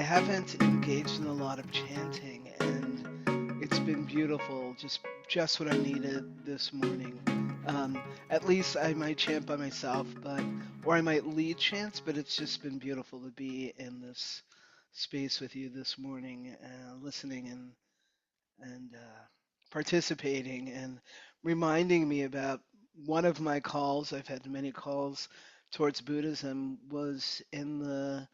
haven't engaged in a lot of chanting, and it's been beautiful. Just what I needed this morning. At least I might chant by myself, or I might lead chants, but it's just been beautiful to be in this space with you this morning, listening and participating and reminding me about one of my calls. I've had many calls towards Buddhism was in the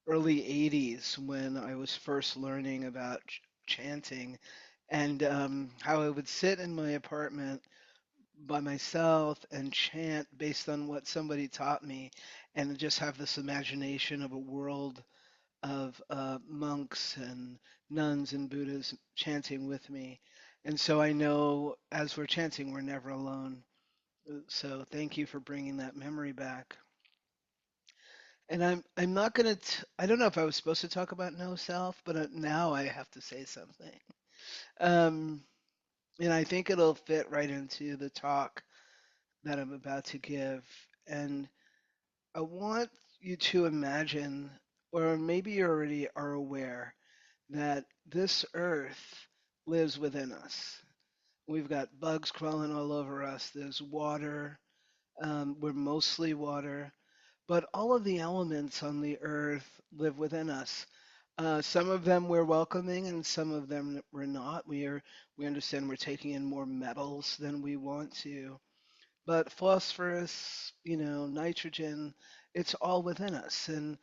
early 80s when I was first learning about chanting and how I would sit in my apartment by myself and chant based on what somebody taught me and just have this imagination of a world of monks and nuns and Buddhas chanting with me. And so I know as we're chanting, we're never alone. So thank you for bringing that memory back. And I'm not gonna I don't know if I was supposed to talk about no self, but now I have to say something. Um, and I think it'll fit right into the talk that I'm about to give. And I want you to imagine, or maybe you already are aware, that this earth lives within us. We've got bugs crawling all over us. There's water. We're mostly water. But all of the elements on the earth live within us. Some of them we're welcoming, and some of them we're not. We understand we're taking in more metals than we want to. But phosphorus, nitrogen, it's all within us, and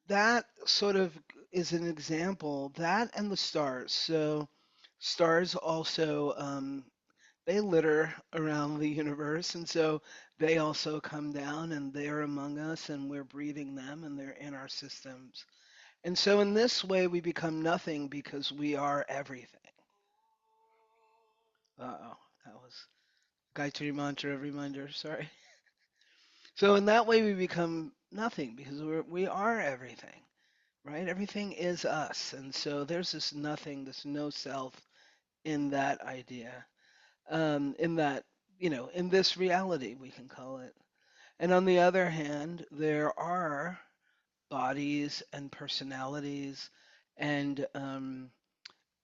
that sort of is an example. That and the stars. So stars also they litter around the universe, and so they also come down and they're among us, and we're breathing them, and they're in our systems. And so, in this way, we become nothing because we are everything. Uh-oh, that was Gayatri Mantra reminder, sorry. So, in that way, we become nothing because we are everything, right? Everything is us. And so, there's this nothing, this no self in that idea, in that, in this reality, we can call it. And on the other hand, there are bodies and personalities and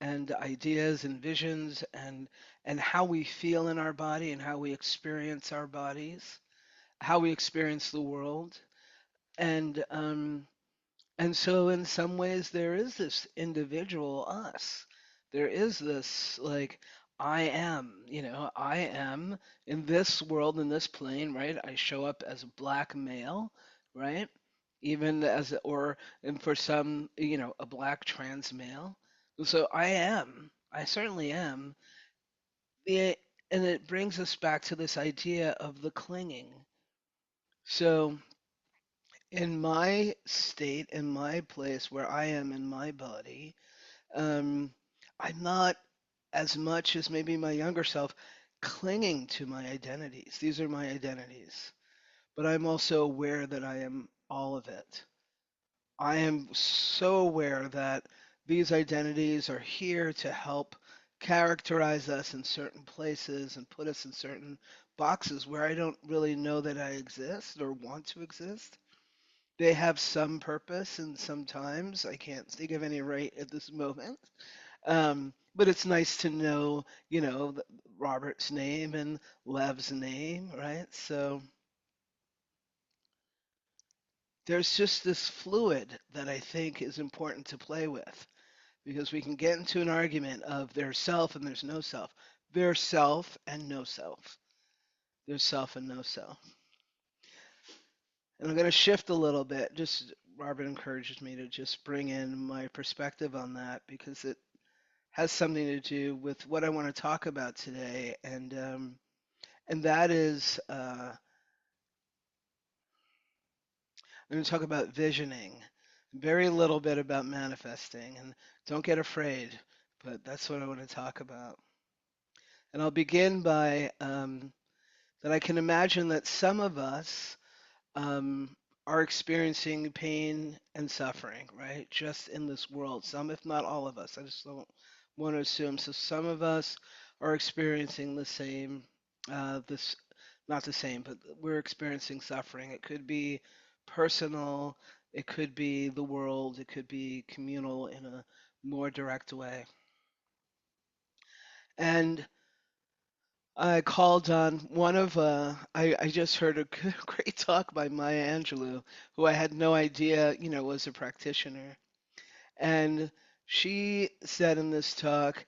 and ideas and visions and how we feel in our body and how we experience our bodies, how we experience the world, and and so in some ways there is this individual us. There is this like I am in this world, in this plane, right? I show up as a black male, right? Even as or and for some, a black trans male. So I certainly am. The and it brings us back to this idea of the clinging. So in my state, in my place where I am in my body, um, I'm not as much as maybe my younger self clinging to my identities. These are my identities. But I'm also aware that I am all of it. I am so aware that these identities are here to help characterize us in certain places and put us in certain boxes where I don't really know that I exist or want to exist. They have some purpose, and sometimes I can't think of any right at this moment. But it's nice to know, Robert's name and Lev's name, right? So there's just this fluid that I think is important to play with because we can get into an argument of there's self and there's no self. There's self and no self. There's self and no self. And I'm going to shift a little bit. Just Robert encourages me to just bring in my perspective on that because it has something to do with what I want to talk about today, and that is I'm going to talk about visioning, very little bit about manifesting, and don't get afraid, but that's what I want to talk about. And I'll begin by that I can imagine that some of us um, are experiencing pain and suffering, right? Just in this world. Some, if not all of us. I just don't want to assume. So some of us are experiencing the same, not the same, but we're experiencing suffering. It could be personal, It could be the world. It could be communal in a more direct way. And I called on one of, I just heard a great talk by Maya Angelou, who I had no idea, was a practitioner. And she said in this talk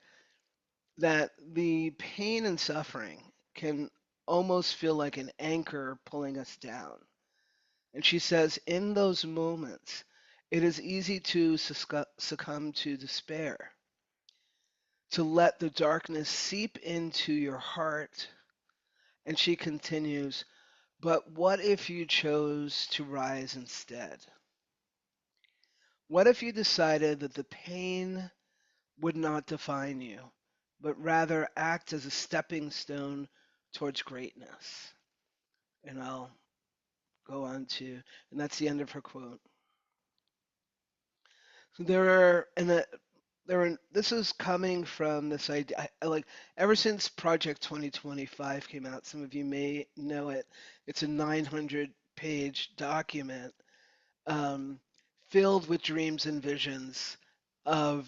that the pain and suffering can almost feel like an anchor pulling us down. And she says, in those moments, it is easy to succumb to despair, to let the darkness seep into your heart. And she continues, but what if you chose to rise instead? What if you decided that the pain would not define you, but rather act as a stepping stone towards greatness? And I'll go on to, and that's the end of her quote. So this is coming from this idea. Like ever since Project 2025 came out, some of you may know it. It's a 900-page document um, filled with dreams and visions of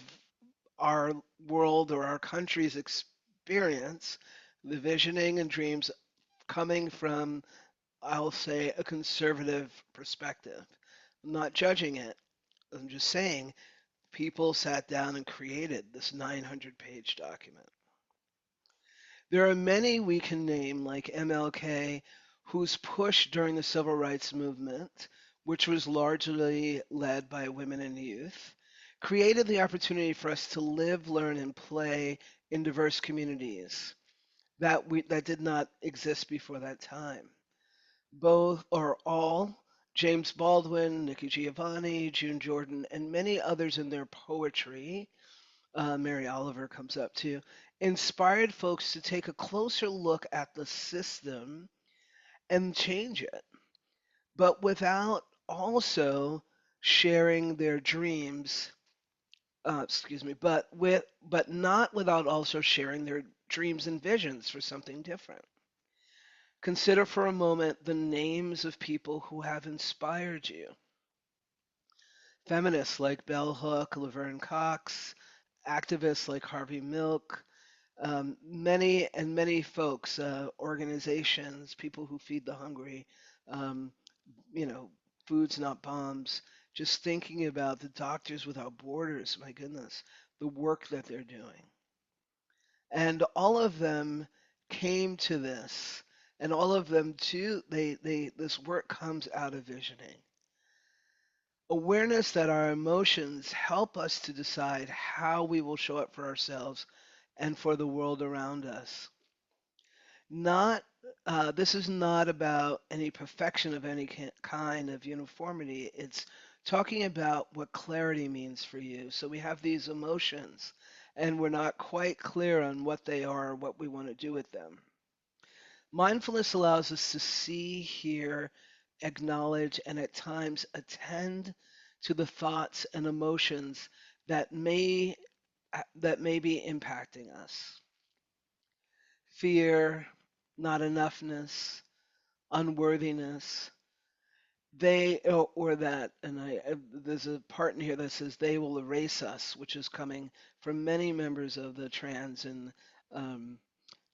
our world or our country's experience, the visioning and dreams coming from, I'll say, a conservative perspective. I'm not judging it. I'm just saying people sat down and created this 900-page document. There are many we can name, like MLK, whose push during the civil rights movement, which was largely led by women and youth, created the opportunity for us to live, learn, and play in diverse communities that did not exist before that time. Both or all, James Baldwin, Nikki Giovanni, June Jordan, and many others in their poetry, Mary Oliver comes up too, inspired folks to take a closer look at the system and change it, but without also sharing their dreams. Excuse me, but not without also sharing their dreams and visions for something different. Consider for a moment the names of people who have inspired you. Feminists like Bell Hook, Laverne Cox, activists like Harvey Milk, many folks, organizations, people who feed the hungry, um, you know, Foods Not Bombs, just thinking about the Doctors Without Borders, my goodness, the work that they're doing. And all of them came to this, and all of them too, this work comes out of visioning. Awareness that our emotions help us to decide how we will show up for ourselves and for the world around us. Not This is not about any perfection of any kind of uniformity. It's talking about what clarity means for you. So we have these emotions, and we're not quite clear on what they are or what we want to do with them. Mindfulness allows us to see, hear, acknowledge, and at times attend to the thoughts and emotions that may be impacting us. Fear, not enoughness, unworthiness. Or that, and there's a part in here that says they will erase us, which is coming from many members of the trans and um,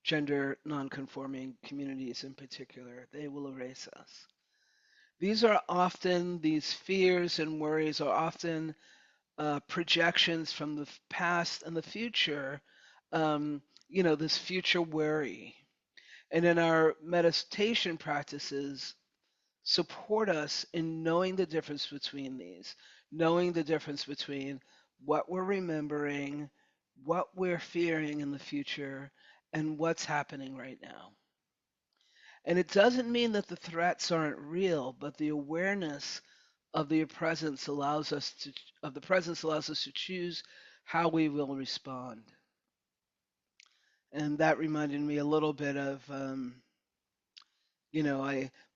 gender nonconforming communities in particular. They will erase us. These fears and worries are often projections from the past and the future, this future worry. And in our meditation practices, support us in knowing the difference between these, knowing the difference between what we're remembering, what we're fearing in the future, and what's happening right now. And it doesn't mean that the threats aren't real, but the awareness of the presence allows us to choose how we will respond. And that reminded me a little bit of I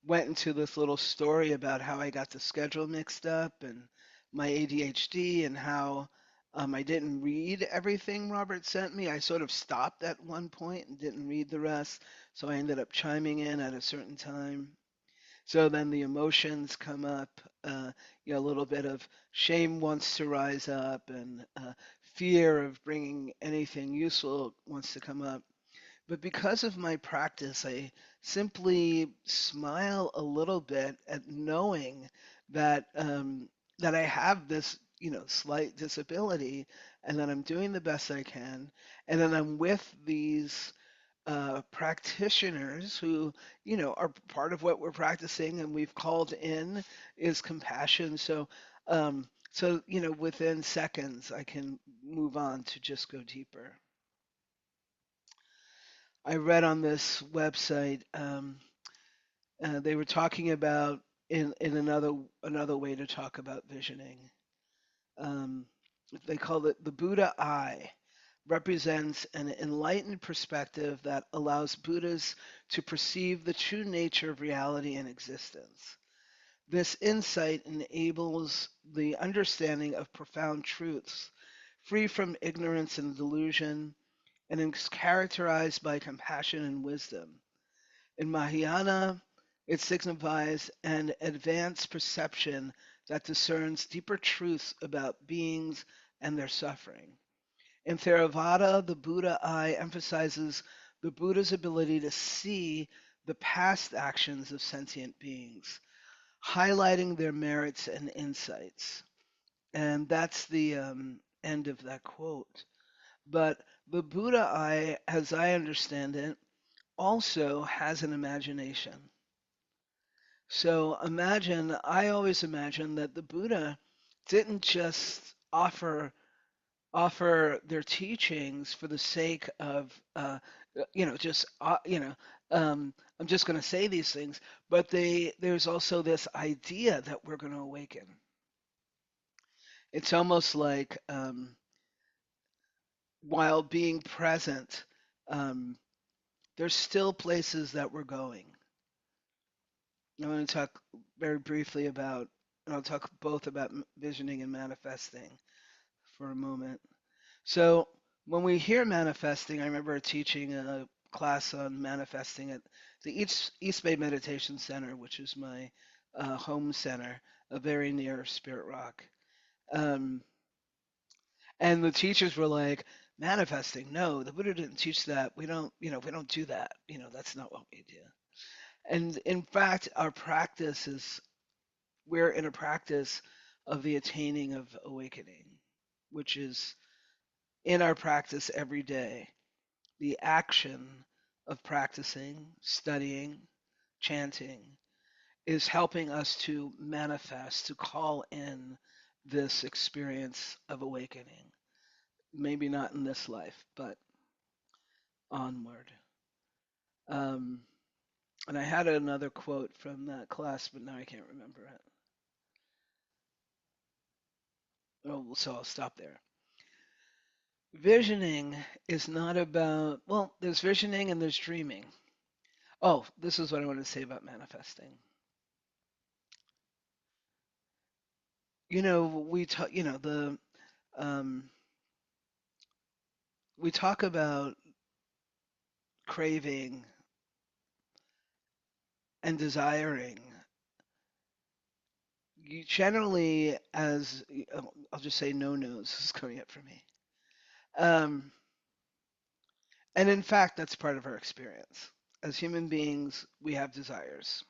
went into this little story about how I got the schedule mixed up and my ADHD and how I didn't read everything Robert sent me. I sort of stopped at one point and didn't read the rest, so I ended up chiming in at a certain time. So then the emotions come up, a little bit of shame wants to rise up, and fear of bringing anything useful wants to come up. But because of my practice, I simply smile a little bit at knowing that I have this, slight disability, and that I'm doing the best I can, and then I'm with these practitioners who, are part of what we're practicing, and we've called in is compassion. So within seconds, I can move on to just go deeper. I read on this website, they were talking about in another way to talk about visioning. Um, they call it the Buddha eye. Represents an enlightened perspective that allows Buddhas to perceive the true nature of reality and existence. This insight enables the understanding of profound truths, free from ignorance and delusion, and is characterized by compassion and wisdom. In Mahayana, it signifies an advanced perception that discerns deeper truths about beings and their suffering. In Theravada, the Buddha eye emphasizes the Buddha's ability to see the past actions of sentient beings, highlighting their merits and insights. And that's the end of that quote. But the Buddha eye, as I understand it, also has an imagination. So I always imagine that the Buddha didn't just offer their teachings for the sake of just I'm just going to say these things, but there's also this idea that we're going to awaken. It's almost like while being present, um, there's still places that we're going. I'm going to talk very briefly about, and I'll talk both about visioning and manifesting for a moment. So when we hear manifesting, I remember teaching a class on manifesting at the East Bay Meditation Center, which is my home center, very near Spirit Rock. Um, and the teachers were like, manifesting? No, the Buddha didn't teach that. We don't do that. That's not what we do. And in fact, our practice is we're in a practice of the attaining of awakening, which is in our practice every day. The action of practicing, studying, chanting is helping us to manifest, to call in this experience of awakening. Maybe not in this life, but onward. Um, and I had another quote from that class, but now I can't remember it. Oh, so I'll stop there. Visioning is not about, well, there's visioning and there's dreaming. Oh, this is what I want to say about manifesting. We talk, um, we talk about craving and desiring. You generally, as I'll just say, no nos is coming up for me. Um, and in fact, that's part of our experience. As human beings, we have desires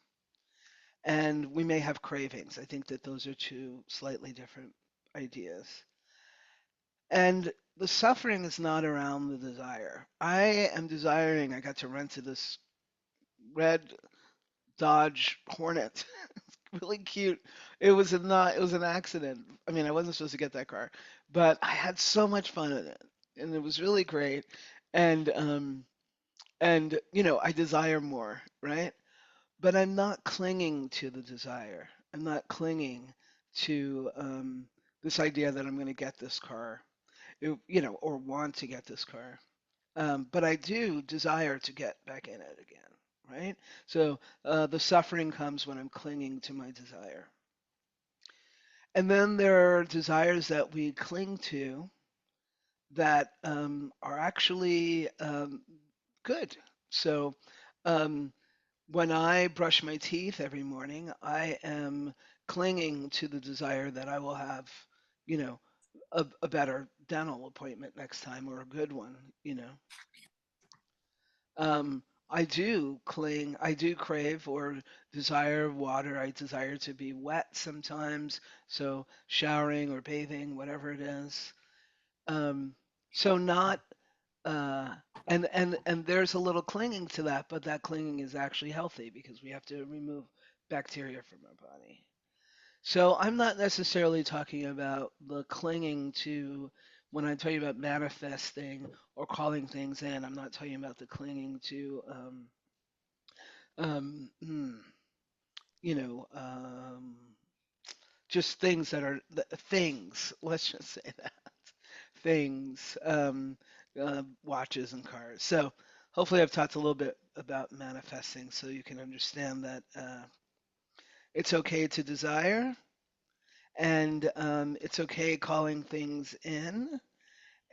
and we may have cravings. I think that those are two slightly different ideas. And the suffering is not around the desire. I am desiring, I got to rent to this red Dodge Hornet. Really cute. It was an accident. I mean, I wasn't supposed to get that car, but I had so much fun in it, and it was really great. And I desire more, right? But I'm not clinging to the desire. I'm not clinging to this idea that I'm going to get this car, or want to get this car. But I do desire to get back in it again, right? So the suffering comes when I'm clinging to my desire. And then there are desires that we cling to that are actually good. So um, When I brush my teeth every morning, I am clinging to the desire that I will have, you know, a better dental appointment next time or a good one, you know. I do cling, I do crave or desire water. I desire to be wet sometimes, so showering or bathing, whatever it is. Um, so not uh, and there's a little clinging to that, but that clinging is actually healthy because we have to remove bacteria from our body. So I'm not necessarily talking about the clinging to when I'm talking about manifesting or calling things in. I'm not talking about the clinging to um, hmm, you know, just things that are things. Let's just say that things, watches and cars. So hopefully I've talked a little bit about manifesting so you can understand that it's okay to desire and it's okay calling things in.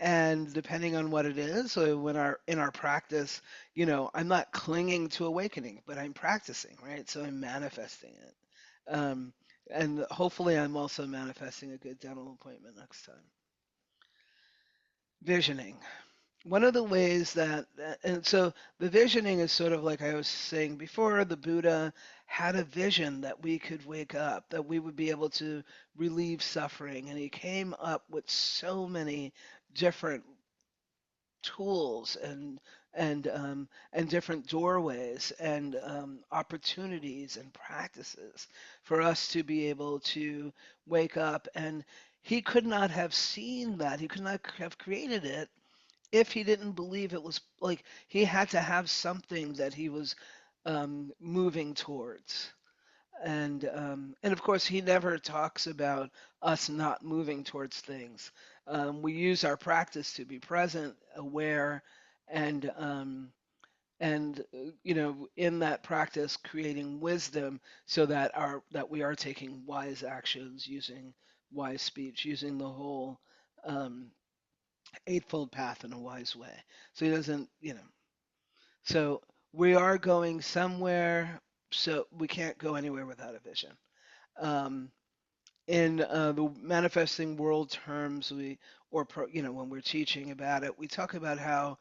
And depending on what it is, so when our in our practice, I'm not clinging to awakening, but I'm practicing, right? So I'm manifesting it. And hopefully I'm also manifesting a good dental appointment next time. Visioning. One of the ways and so the visioning is sort of like I was saying before, the Buddha had a vision that we could wake up, that we would be able to relieve suffering. And he came up with so many different tools and different doorways and opportunities and practices for us to be able to wake up. And he could not have seen that. He could not have created it if he didn't believe it was like he had to have something that he was moving towards. And of course, he never talks about us not moving towards things. We use our practice to be present, aware, and in that practice, creating wisdom so that we are taking wise actions, using wise speech, using the whole um, eightfold path in a wise way. So he doesn't, So we are going somewhere. So we can't go anywhere without a vision. Um, in the manifesting world terms, when we're teaching about it, we talk about how,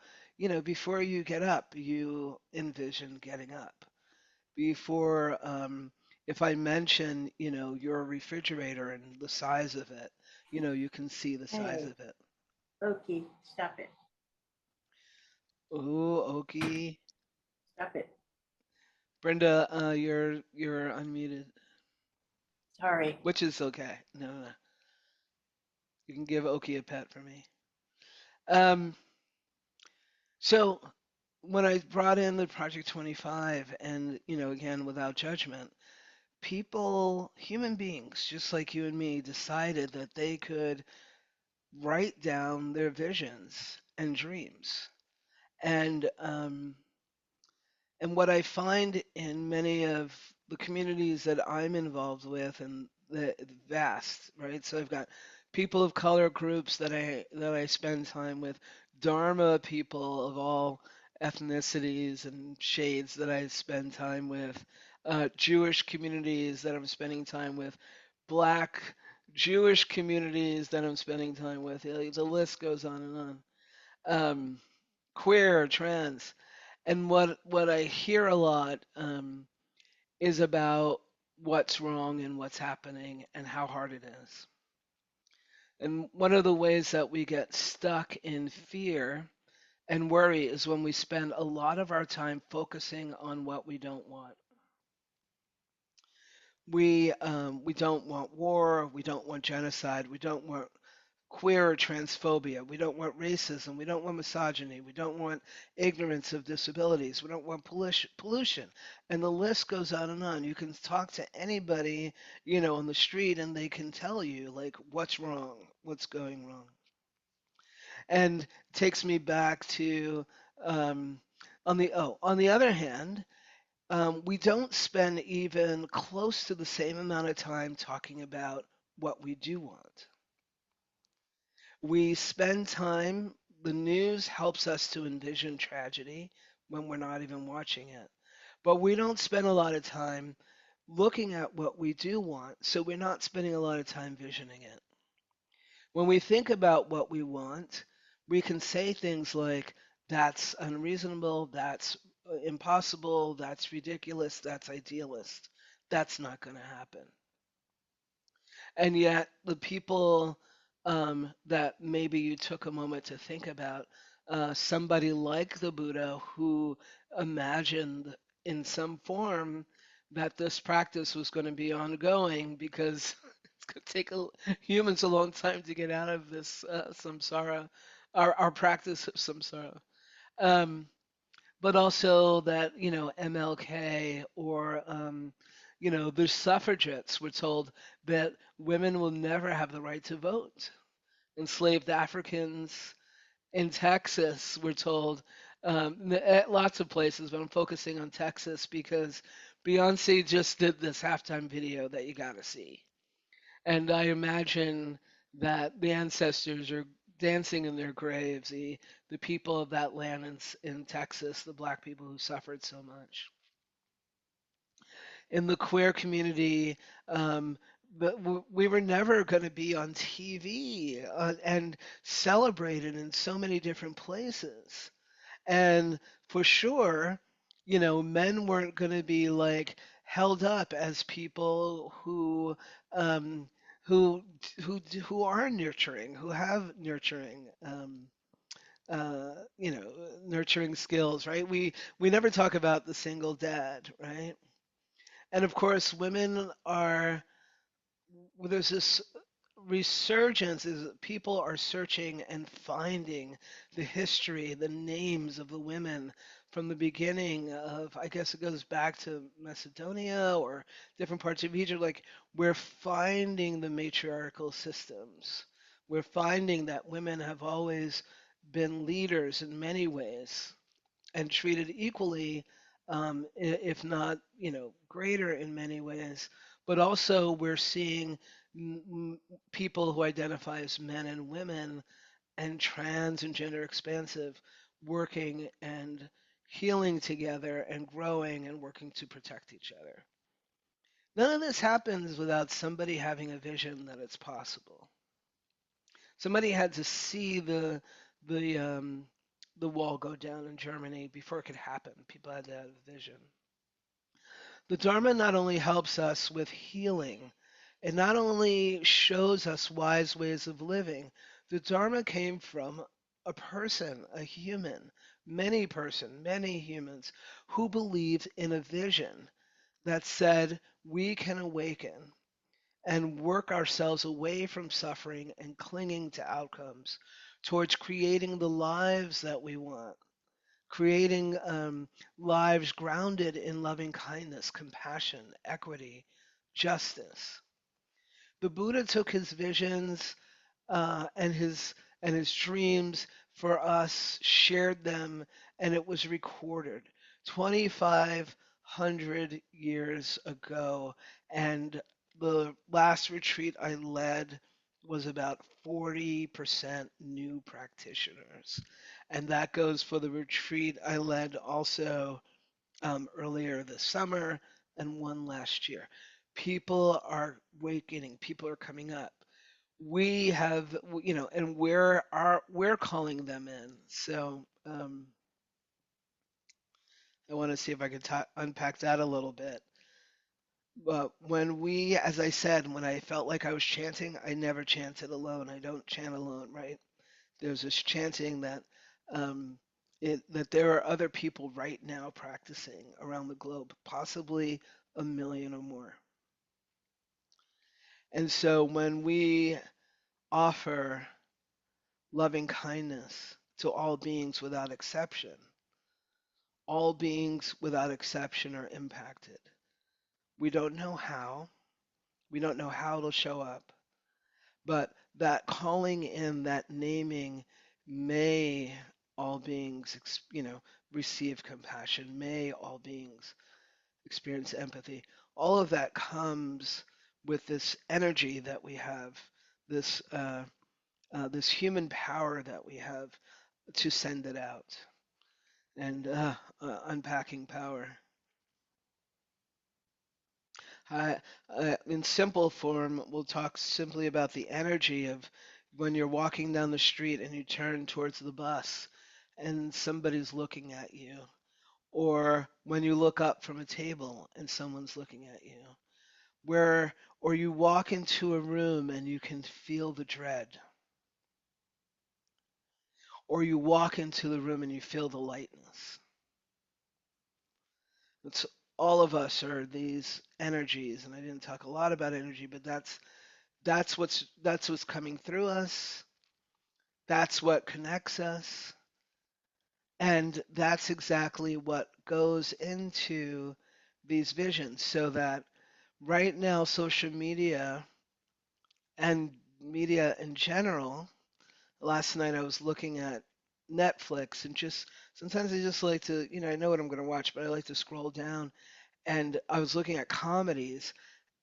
before you get up, you envision getting up. Before, if I mention, your refrigerator and the size of it, you can see the size Hey, of it. Oki, stop it. Ooh, Okie. Stop it. Brenda, you're unmuted, Sorry. which is okay. No, no, no. You can give Okie a pet for me. Um, so when I brought in the Project 25, and again without judgment, human beings, just like you and me, decided that they could write down their visions and dreams. And And what I find in many of the communities that I'm involved with, and the vast, right? So I've got people of color groups that I spend time with, Dharma people of all ethnicities and shades that I spend time with, Jewish communities that I'm spending time with, Black Jewish communities that I'm spending time with. The list goes on and on. Queer, trans. And what I hear a lot is about what's wrong and what's happening and how hard it is. And one of the ways that we get stuck in fear and worry is when we spend a lot of our time focusing on what we don't want. We don't want war. We don't want genocide. We don't want queer or transphobia. We don't want racism. We don't want misogyny. We don't want ignorance of disabilities. We don't want pollution. And the list goes on and on. You can talk to anybody, on the street and they can tell you like what's wrong, what's going wrong. And takes me back to um, on the other hand, we don't spend even close to the same amount of time talking about what we do want. We spend time, the news helps us to envision tragedy when we're not even watching it. But we don't spend a lot of time looking at what we do want, so we're not spending a lot of time visioning it. When we think about what we want, we can say things like, that's unreasonable, that's impossible, that's ridiculous, that's idealist. That's not going to happen. And yet, the people that maybe you took a moment to think about, somebody like the Buddha who imagined in some form that this practice was going to be ongoing because it's going to take humans a long time to get out of this samsara, our practice of samsara. Um, but also that MLK or the suffragettes were told that women will never have the right to vote. Enslaved Africans in Texas were told at lots of places, but I'm focusing on Texas because Beyonce just did this halftime video that you got to see. And I imagine that the ancestors are dancing in their graves, the people of that land in Texas, the black people who suffered so much. In the queer community, um, but we were never going to be on TV and celebrated in so many different places. And for sure, men weren't going to be like held up as people um, who who are nurturing, who have nurturing, uh, you know, nurturing skills, right? We never talk about the single dad, right? And of course, women are there's this resurgence is people are searching and finding the history, the names of the women from the beginning of, I guess it goes back to Macedonia or different parts of Egypt. Like, we're finding the matriarchal systems. We're finding that women have always been leaders in many ways and treated equally, if not, greater in many ways. But also, we're seeing people who identify as men and women and trans and gender expansive working and healing together and growing and working to protect each other. None of this happens without somebody having a vision that it's possible. Somebody had to see the the wall go down in Germany before it could happen. People had to have a vision. The Dharma not only helps us with healing, it not only shows us wise ways of living. The Dharma came from a person, a human, many humans who believed in a vision that said we can awaken and work ourselves away from suffering and clinging to outcomes towards creating the lives that we want, creating lives grounded in loving kindness, compassion, equity, justice. The Buddha took his visions and his dreams for us, shared them, and it was recorded 2,500 years ago. And the last retreat I led was about 40% new practitioners. And that goes for the retreat I led also earlier this summer and one last year. People are awakening, people are coming up. We have, and we're calling them in. So I want to see if I can unpack that a little bit. But as I said, when I felt like I was chanting, I never chanted alone. I don't chant alone, right? There's this chanting that um, that there are other people right now practicing around the globe, possibly a million or more. And so when we offer loving kindness to all beings without exception, all beings without exception are impacted. We don't know how. We don't know how it'll show up, but that calling in, that naming, may all beings, receive compassion. May all beings experience empathy. All of that comes with this energy that we have, this this human power that we have to send it out, and unpacking power. In simple form, we'll talk simply about the energy of when you're walking down the street and you turn towards the bus and somebody's looking at you, or when you look up from a table and someone's looking at you, where, or you walk into a room and you can feel the dread, or you walk into the room and you feel the lightness. It's all of us are these energies, and I didn't talk a lot about energy, but that's what's coming through us. That's what connects us, and that's exactly what goes into these visions. So that right now, social media and media in general. Last night I was looking at Netflix and just sometimes I just like to, I know what I'm going to watch, but I like to scroll down and I was looking at comedies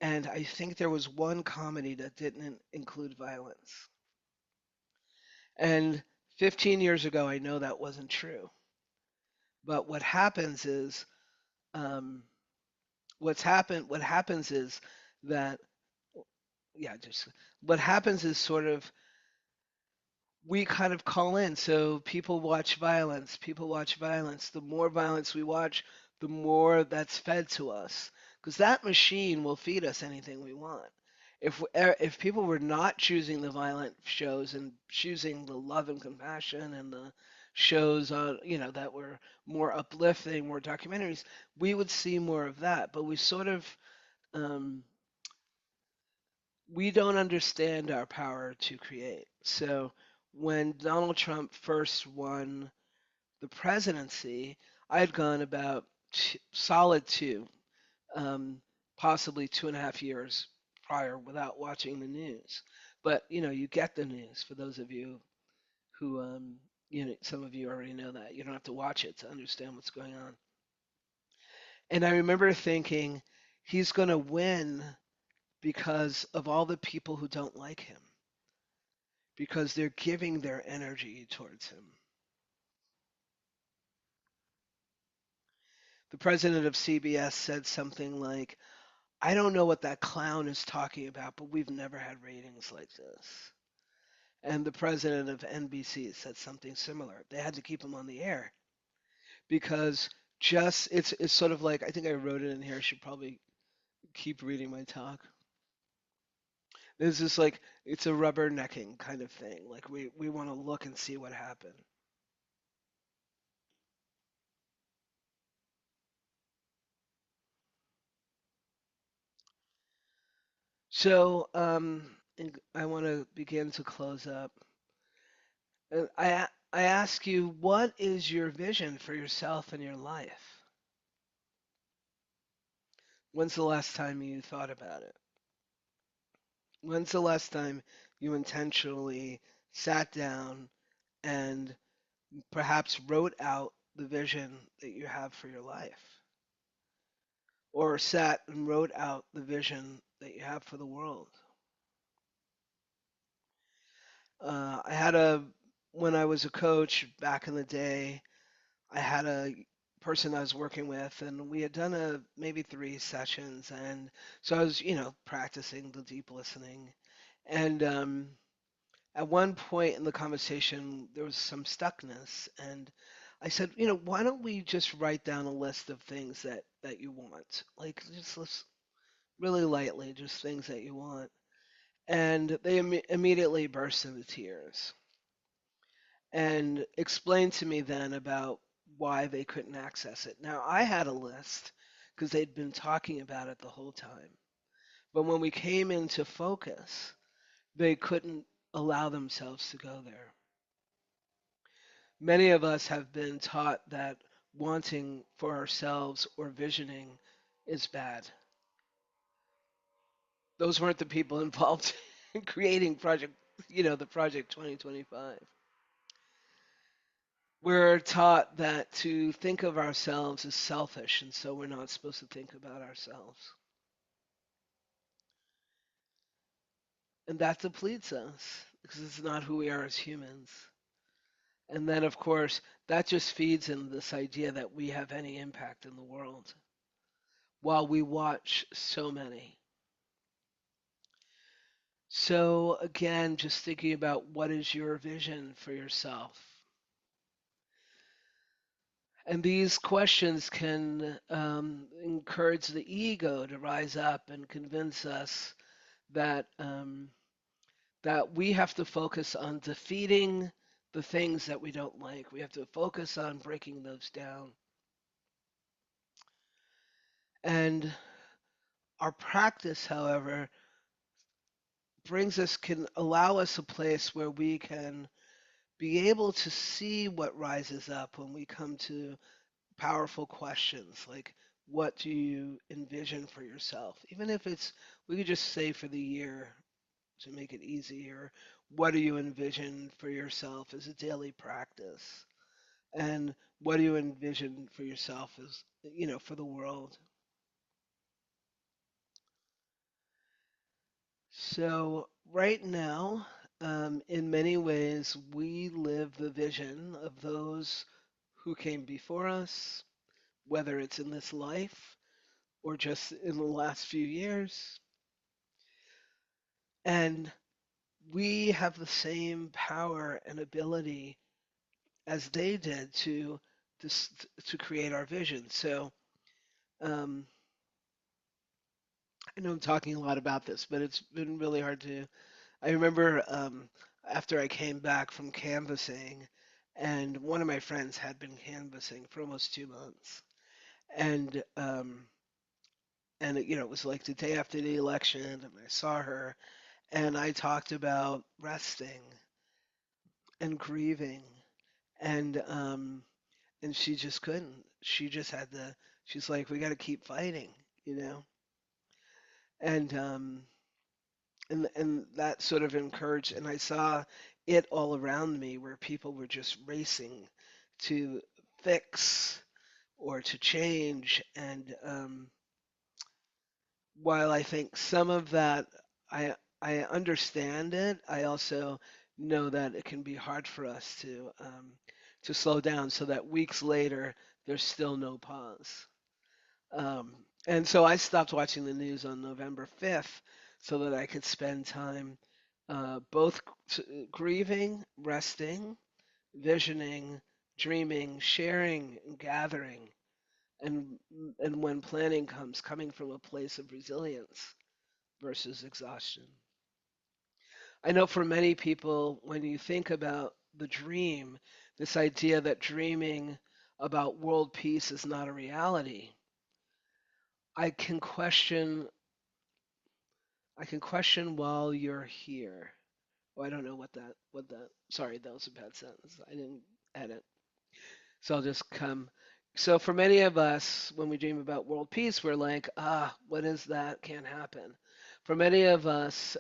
and I think there was one comedy that didn't include violence. And 15 years ago, I know that wasn't true. But what happens is, um, what happens is that, yeah, just what happens is sort of we kind of call in. So people watch violence. People watch violence. The more violence we watch, the more that's fed to us. Because that machine will feed us anything we want. If people were not choosing the violent shows and choosing the love and compassion and the shows that were more uplifting, more documentaries, we would see more of that. But um, we don't understand our power to create. So when Donald Trump first won the presidency, I had gone about solid um, possibly 2.5 years prior without watching the news. But you get the news for those of you who, some of you already know that. You don't have to watch it to understand what's going on. And I remember thinking, he's going to win because of all the people who don't like him, because they're giving their energy towards him. The president of CBS said something like, I don't know what that clown is talking about, but we've never had ratings like this. And the president of NBC said something similar. They had to keep him on the air because just it's sort of like I think I wrote it in here. I should probably keep reading my talk. This is like it's a rubbernecking kind of thing. Like we want to look and see what happened. So I want to begin to close up. I ask you, what is your vision for yourself and your life? When's the last time you thought about it? When's the last time you intentionally sat down and perhaps wrote out the vision that you have for your life? Or sat and wrote out the vision that you have for the world? When I was a coach back in the day, I had a person I was working with, and we had done maybe 3 sessions, and so I was, practicing the deep listening. And at one point in the conversation, there was some stuckness, and I said, why don't we just write down a list of things that you want, like just really lightly, just things that you want. And they immediately burst into tears and explained to me then about why they couldn't access it. Now, I had a list because they'd been talking about it the whole time. But when we came into focus, they couldn't allow themselves to go there. Many of us have been taught that wanting for ourselves or visioning is bad. Those weren't the people involved in creating the Project 2025. We're taught that to think of ourselves is selfish, and so we're not supposed to think about ourselves. And that depletes us because it's not who we are as humans. And then, of course, that just feeds in this idea that we have any impact in the world. while we watch so many. So, again, just thinking about what is your vision for yourself. And these questions can encourage the ego to rise up and convince us that we have to focus on defeating the things that we don't like. We have to focus on breaking those down. And our practice, however, can allow us a place where we can be able to see what rises up when we come to powerful questions like, what do you envision for yourself? Even if it's, we could just say for the year to make it easier, what do you envision for yourself as a daily practice? And what do you envision for yourself as, for the world? So, right now, in many ways, we live the vision of those who came before us, whether it's in this life or just in the last few years. And we have the same power and ability as they did to, to create our vision. So, um, I know I'm talking a lot about this, but it's been really hard to. I remember after I came back from canvassing, and one of my friends had been canvassing for almost 2 months, and it was like the day after the election, and I saw her, and I talked about resting and grieving, and she just couldn't. She just had to. She's like, we got to keep fighting, you know, and that sort of encouraged. And I saw it all around me where people were just racing to fix or to change. And while I think some of that, I I understand it, I also know that it can be hard for us to slow down so that weeks later there's still no pause. Um, and so I stopped watching the news on November 5th so that I could spend time both grieving, resting, visioning, dreaming, sharing, and gathering, and and when planning comes, coming from a place of resilience versus exhaustion. I know for many people, when you think about the dream, this idea that dreaming about world peace is not a reality, I can question I can question while you're here. Oh, I don't know what that sorry, that was a bad sentence. I didn't edit. So I'll just come. So for many of us, when we dream about world peace, we're like, what is that? Can't happen. For many of us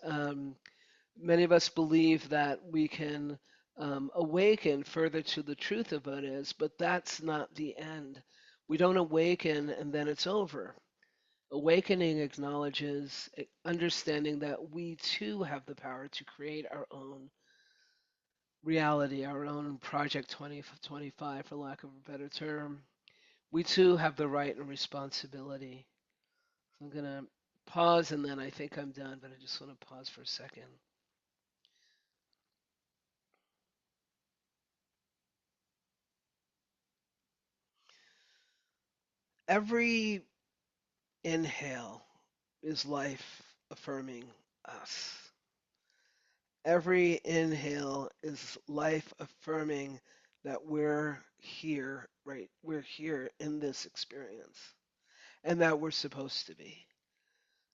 believe that we can awaken further to the truth of what is, but that's not the end. We don't awaken and then it's over. Awakening acknowledges understanding that we too have the power to create our own reality, our own Project 2025, for lack of a better term. We too have the right and responsibility. So I'm going to pause and then I think I'm done, but I just want to pause for a second. Every inhale is life affirming us. Every inhale is life affirming that we're here, right? We're here in this experience and that we're supposed to be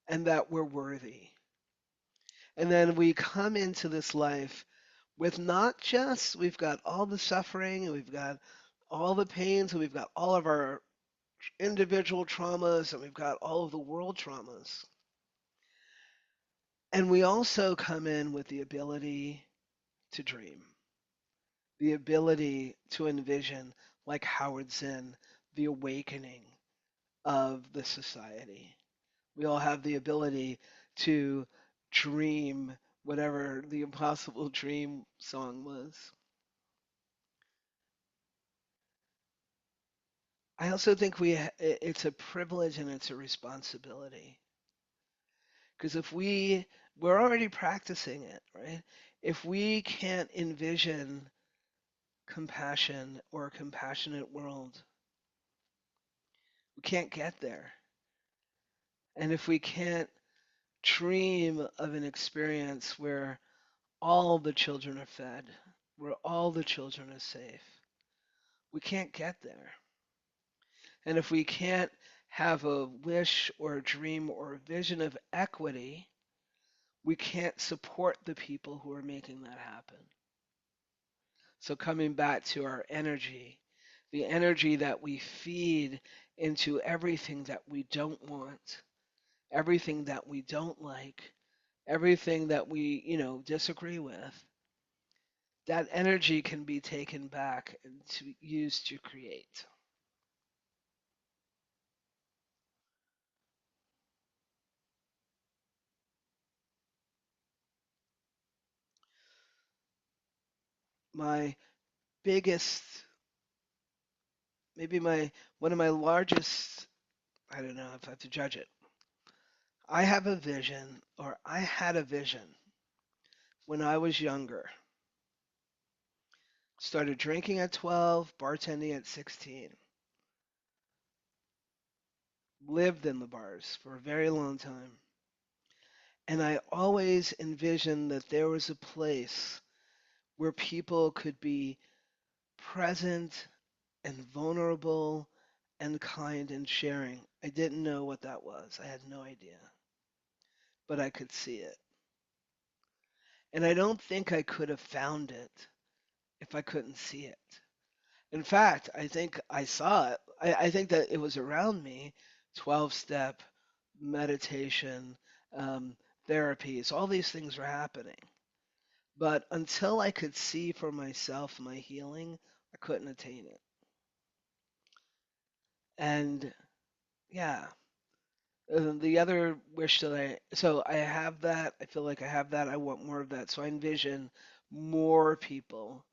and that we're worthy. And then we come into this life with not just, we've got all the suffering and we've got all the pains and we've got all of our individual traumas and we've got all of the world traumas. And we also come in with the ability to dream, the ability to envision, like Howard Zinn, the awakening of the society. We all have the ability to dream whatever the Impossible Dream song was. I also think it's a privilege and it's a responsibility. Because if we're already practicing it, right? If we can't envision compassion or a compassionate world, we can't get there. And if we can't dream of an experience where all the children are fed, where all the children are safe, we can't get there. And if we can't have a wish or a dream or a vision of equity, we can't support the people who are making that happen. So, coming back to our energy, the energy that we feed into everything that we don't want, everything that we don't like, everything that we, disagree with, that energy can be taken back and used to create. My biggest, maybe one of my largest, I don't know if I have to judge it. I have a vision, or I had a vision when I was younger. Started drinking at 12, bartending at 16. Lived in the bars for a very long time. And I always envisioned that there was a place where people could be present and vulnerable and kind and sharing. I didn't know what that was. I had no idea. But I could see it. And I don't think I could have found it if I couldn't see it. In fact, I think I saw it. I think that it was around me, 12 step, meditation, um, therapies, all these things were happening. But until I could see for myself my healing, I couldn't attain it. And yeah, the other wish that so I have that. I feel like I have that. I want more of that. So I envision more people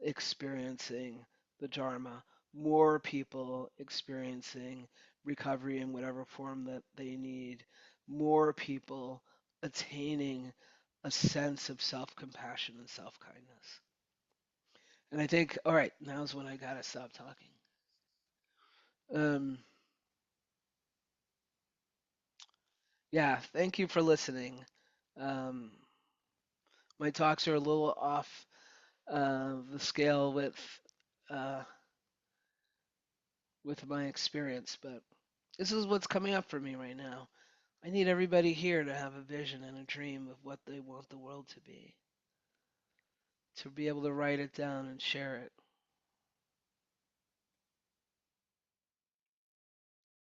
experiencing the Dharma, more people experiencing recovery in whatever form that they need, more people attaining a sense of self-compassion and self-kindness. And I think, all right, now's when I gotta stop talking. Um, yeah, thank you for listening. Um, my talks are a little off the scale uh, with my experience, but this is what's coming up for me right now. I need everybody here to have a vision and a dream of what they want the world to be able to write it down and share it.